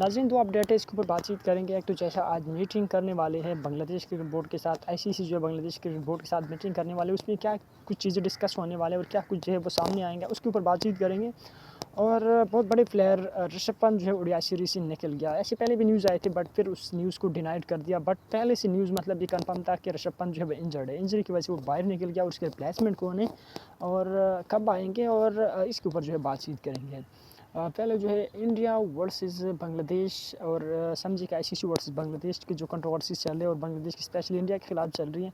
ناظرین دو اپڈیٹ ہے اس کے اوپر بات چیت کریں گے. ایک تو جیسا آج میٹنگ کرنے والے ہیں بنگلہ دیش کرکٹ بورڈ کے ساتھ, ICC جو ہے بنگلہ دیش کرکٹ بورڈ کے ساتھ میٹنگ کرنے والے, اس میں کیا کچھ چیزیں ڈسکس ہونے والے اور کیا کچھ جو ہے وہ سامنے آئیں گے اس کے اوپر بات چیت کریں گے. اور بہت بڑے پلیئر رشبھ پنت جو ہے ODI سیریز سے نکل گیا. ایسے پہلے بھی نیوز آئے تھے بٹ پھر اس نیوز کو ڈینائڈ کر دیا. بٹ پہلے سے نیوز مطلب یہ کنفرم تھا کہ رشبھ پنت جو ہے وہ انجرڈ ہے. انجری کی وجہ سے وہ باہر نکل گیا. اور اس کے ریپلیسمنٹ کون ہے اور کب آئیں گے اور اس کے اوپر جو ہے بات چیت کریں گے. پہلے جو ہے انڈیا ورسز بنگلہ دیش اور سمجھے کہ ICC ورسز بنگلہ دیش کی جو کنٹروورسیز چل رہی ہے اور بنگلہ دیش کی اسپیشلی انڈیا کے خلاف چل رہی ہیں,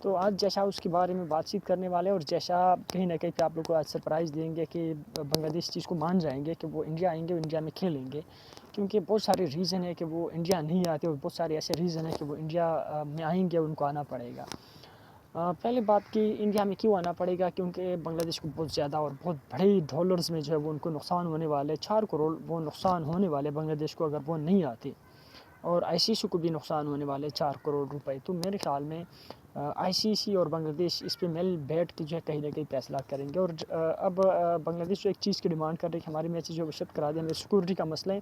تو آج جیسا اس کے بارے میں بات چیت کرنے والے ہیں. اور جیسا کہیں نہ کہیں پہ آپ لوگ کو آج سرپرائز دیں گے کہ بنگلہ دیش چیز کو مان جائیں گے کہ وہ انڈیا آئیں گے اور انڈیا میں کھیلیں گے, کیونکہ بہت سارے ریزن ہے کہ وہ انڈیا نہیں آتے اور بہت سارے ایسے ریزن ہے کہ وہ انڈیا میں آئیں گے اور ان کو آنا پڑے گا. پہلے بات کی انڈیا میں کیوں آنا پڑے گا, کیونکہ بنگلہ دیش کو بہت زیادہ اور بہت بڑے ڈالرز میں جو ہے وہ ان کو نقصان ہونے والے, 4 کروڑ وہ نقصان ہونے والے بنگلہ دیش کو اگر وہ نہیں آتے. اور ICC کو بھی نقصان ہونے والے 4 کروڑ روپے. تو میرے خیال میں ICC اور بنگلہ دیش اس پہ مل بیٹھ کے جو ہے کہیں نہ کہیں فیصلہ کریں گے. اور اب بنگلہ دیش جو ایک چیز کی ڈیمانڈ کر رہی ہے کہ ہماری میچز جو ہے وہ شفٹ کرا دیں, ہمیں سیکورٹی کا مسئلہ ہے.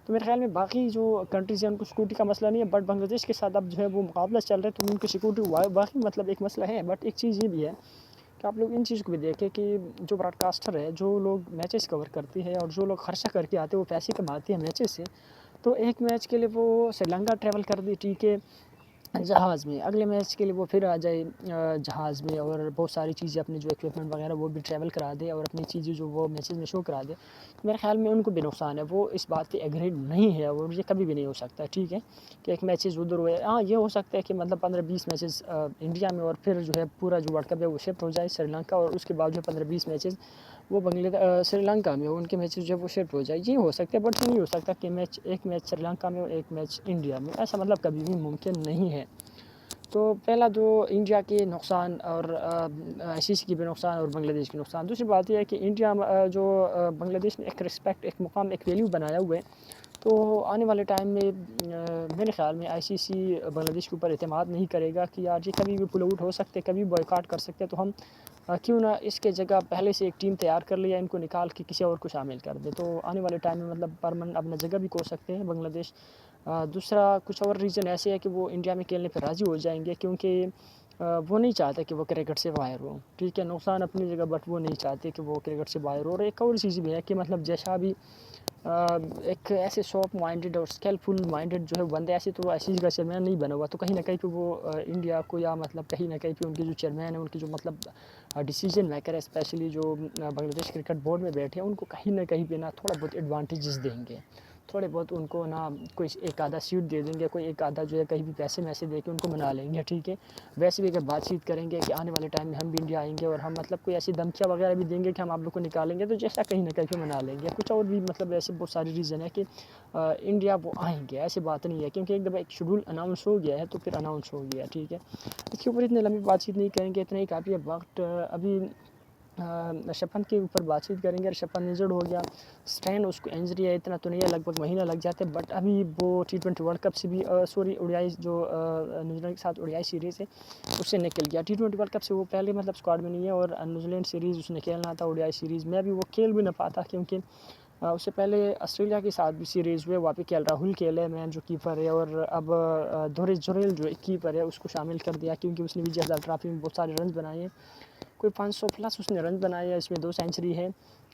تو میرے خیال میں باقی جو کنٹریز ہیں ان کو سیکورٹی کا مسئلہ نہیں ہے, بٹ بنگلہ دیش کے ساتھ اب جو ہے وہ مقابلہ چل رہا ہے تو ان کی سیکورٹی باقی مطلب ایک مسئلہ ہے. بٹ ایک چیز یہ بھی ہے کہ آپ لوگ ان چیز کو بھی دیکھیں کہ جو براڈ کاسٹر ہے, جو لوگ میچز کور کرتے ہیں اور جو لوگ خرچہ کر کے آتے ہیں وہ پیسے کماتے ہیں میچز سے, تو ایک میچ کے لیے وہ سری لنکا ٹریول کر دی ٹھیک ہے جہاز میں, اگلے میچ کے لیے وہ پھر آ جائے جہاز میں, اور بہت ساری چیزیں اپنے جو اکوپمنٹ وغیرہ وہ بھی ٹریول کرا دے اور اپنی چیزیں جو وہ میچز میں شو کرا دے. میرے خیال میں ان کو بھی نقصان ہے, وہ اس بات پہ ایگریڈ نہیں ہے اور یہ کبھی بھی نہیں ہو سکتا. ٹھیک ہے کہ ایک میچز ادھر ہوئے, ہاں یہ ہو سکتا ہے کہ مطلب 15-20 میچز انڈیا میں اور پھر جو ہے پورا جو ورلڈ کپ ہے وہ شفٹ ہو جائے سری لنکا, اور اس کے بعد جو 15-20 میچز وہ سری لنکا میں ان کے میچز جو ہے وہ شفٹ ہو جائے. یہ ہو سکتا ہے بٹ یہ نہیں ہو سکتا کہ ایک میچ سری لنکا میں اور ایک میچ انڈیا میں, ایسا مطلب کبھی بھی ممکن نہیں ہے. تو پہلا جو انڈیا کے نقصان اور ICC کی بھی نقصان اور بنگلہ دیش کے نقصان. دوسری بات یہ ہے کہ انڈیا جو بنگلہ دیش میں ایک رسپیکٹ, ایک مقام, ایک ویلیو بنایا ہوا ہے, تو آنے والے ٹائم میں میرے خیال میں ICC بنگلہ دیش کے اوپر اعتماد نہیں کرے گا کہ یار یہ کبھی بھی پل آؤٹ ہو سکتے, کبھی بائیکاٹ کر سکتے, تو ہم کیوں نہ اس کے جگہ پہلے سے ایک ٹیم تیار کر لیا, ان کو نکال کے کسی اور کو شامل کر دے. تو آنے والے ٹائم میں مطلب پرماننٹ اپنا جگہ بھی کھو سکتے ہیں بنگلہ دیش. دوسرا کچھ اور ریزن ایسے ہے کہ وہ انڈیا میں کھیلنے پہ راضی ہو جائیں گے, کیونکہ وہ نہیں چاہتے کہ وہ کرکٹ سے باہر ہو. ٹھیک ہے نقصان اپنی جگہ, بٹ وہ نہیں چاہتے کہ وہ کرکٹ سے باہر ہو. اور ایک اور چیز بھی ہے کہ مطلب جیسا بھی ایک ایسے ساف مائنڈیڈ اور اسکلفل مائنڈیڈ جو ہے بندے ایسے, تو ICC کا چیئرمین نہیں بنا ہوا, تو کہیں نہ کہیں پہ وہ انڈیا کو یا مطلب کہیں نہ کہیں پہ ان کے جو چیئرمین ہیں ان کے جو مطلب ڈیسیجن میکر ہے اسپیشلی جو بنگلہ دیش کرکٹ بورڈ میں بیٹھے ہیں, ان کو کہیں نہ کہیں پہ نا تھوڑا بہت ایڈوانٹیجز دیں گے, تھوڑے بہت ان کو نا کوئی ایک آدھا سیٹ دے دیں گے, کوئی ایک آدھا جو ہے کہیں بھی پیسے میسے دے کے ان کو منا لیں گے. ٹھیک ہے ویسے بھی اگر بات چیت کریں گے کہ آنے والے ٹائم میں ہم بھی انڈیا آئیں گے اور ہم مطلب کوئی ایسی دھمکیاں وغیرہ بھی دیں گے کہ ہم آپ لوگ کو نکالیں گے, تو جیسا کہیں نہ کہیں پہ منا لیں گے. کچھ اور بھی مطلب ایسے بہت ساری ریزن ہے کہ انڈیا وہ آئیں گے, ایسی بات نہیں ہے, کیونکہ ایک دفعہ ایک شیڈول اناؤنس ہو گیا ہے تو پھر اناؤنس ہو گیا. ٹھیک ہے اس کے اوپر اتنے لمبی بات چیت نہیں کریں گے, اتنا ہی کافی ہے. وقت ابھی رشبھ پنت کے اوپر بات چیت کریں گے. رشبھ پنت انجرڈ ہو گیا, اسٹرین اس کو انجری ہے, اتنا تو نہیں ہے, لگ بھگ مہینہ لگ جاتے, بٹ ابھی وہ T20 ورلڈ کپ سے بھی ODI جو نیوزی لینڈ کے ساتھ ODI سیریز ہے اس سے نکل گیا. T20 ورلڈ کپ سے وہ پہلے مطلب اسکواڈ میں نہیں ہے, اور نیوزی لینڈ سیریز اس نے کھیلنا تھا, ODI سیریز میں ابھی وہ کھیل بھی نہ پاتا, کیونکہ اس سے پہلے آسٹریلیا کے ساتھ بھی سیریز ہوئے, وہاں پہ راہل کھیل ہے مین جو کیپر ہے, اور اب دھوریش جوریل جو کیپر ہے اس کو شامل کر دیا, کیونکہ اس نے وجے ہزارے ٹرافی میں بہت سارے رنز بنائے ہیں, کوئی 500 پلس اس نے رنز بنائے ہیں, اس میں 2 سینچری ہے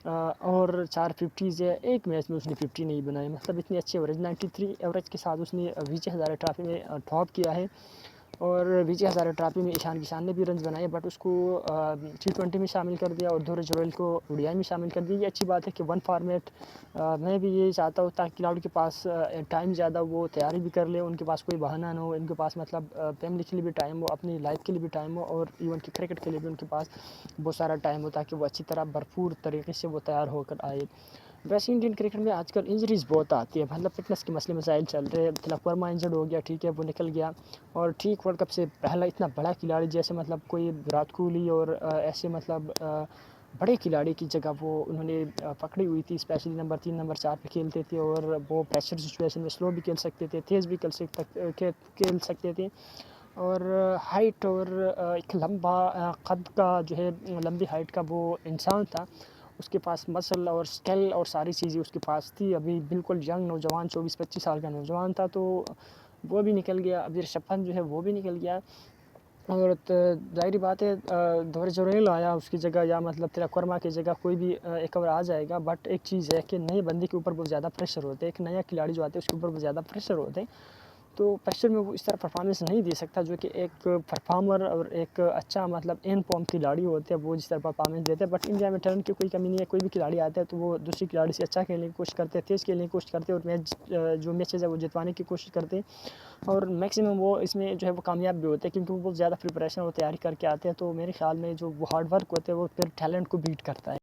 اور 4 50s ہے. ایک میچ میں اس نے 50 نہیں بنائے, مطلب اتنی اچھی ایوریج 93 ایوریج کے ساتھ اس نے وجے ہزارے ٹرافی میں ٹاپ کیا ہے. اور وجے ہزارے ٹرافی میں ایشان کشان نے بھی رنز بنائے, بٹ اس کو T20 میں شامل کر دیا, اور دھوریش جوریل کو ODI میں شامل کر دیا. یہ اچھی بات ہے کہ 1 فارمیٹ میں بھی یہ چاہتا ہوں تاکہ کھلاڑی کے پاس ٹائم زیادہ, وہ تیاری بھی کر لے, ان کے پاس کوئی بہانہ نہ ہو, ان کے پاس مطلب فیملی کے لیے بھی ٹائم ہو, اپنی لائف کے لیے بھی ٹائم ہو, اور ایون کہ کرکٹ کے لیے بھی ان کے پاس بہت سارا ٹائم ہو, تاکہ وہ اچھی طرح بھرپور طریقے سے وہ تیار ہو کر آئے. ویسے انڈین کرکٹ میں آج کل انجریز بہت آتی ہے, مطلب فٹنس کے مسئلے مسائل چل رہے ہیں. تلک ورما انجرڈ ہو گیا, ٹھیک ہے وہ نکل گیا, اور ٹھیک ورلڈ کپ سے پہلا اتنا بڑا کھلاڑی جیسے مطلب کوئی وراٹ کوہلی اور ایسے مطلب بڑے کھلاڑی کی جگہ وہ انہوں نے پکڑی ہوئی تھی, اسپیشلی نمبر 3 نمبر 4 پہ کھیلتے تھے, اور وہ پریشر سچویشن میں سلو بھی کھیل سکتے تھے, تیز بھی کھیل سکتے تھے, اور ہائٹ اور ایک لمبا قد کا جو ہے لمبی ہائٹ کا وہ انسان تھا. اس کے پاس مسل اور اسکل اور ساری چیزیں اس کے پاس تھی. ابھی بالکل ینگ نوجوان 24-25 سال کا نوجوان تھا, تو وہ بھی نکل گیا. ابھی رشب پنت جو ہے وہ بھی نکل گیا, اور ظاہری بات ہے دور جوریل آیا اس کی جگہ, یا مطلب تلک ورما کی جگہ کوئی بھی ایک اور آ جائے گا. بٹ ایک چیز ہے کہ نئے بندے کے اوپر بہت زیادہ پریشر ہوتے ہیں, ایک نیا کھلاڑی جو آتا ہے اس کے اوپر بہت زیادہ پریشر ہوتے ہیں, تو پریشر میں وہ اس طرح پرفارمنس نہیں دے سکتا جو کہ ایک پرفارمر اور ایک اچھا مطلب ان فارم کھلاڑی ہوتے ہیں وہ جس طرح پرفارمنس دیتے ہیں. بٹ انڈیا میں ٹیلنٹ کی کوئی کمی نہیں ہے, کوئی بھی کھلاڑی آتا ہے تو وہ دوسری کھلاڑی سے اچھا کھیلنے کی کوشش کرتے ہیں, تیز کھیلنے کی کوشش کرتے ہیں, اور میچ جو میچز ہے وہ جتوانے کی کوشش کرتے ہیں, اور میکسیمم وہ اس میں جو ہے وہ کامیاب بھی ہوتے ہیں, کیونکہ وہ بہت زیادہ پریپریشن اور تیاری کر کے آتے ہیں. تو میرے خیال میں جو وہ ہارڈ ورک ہوتے ہیں وہ پھر ٹیلنٹ کو بیٹ کرتا ہے.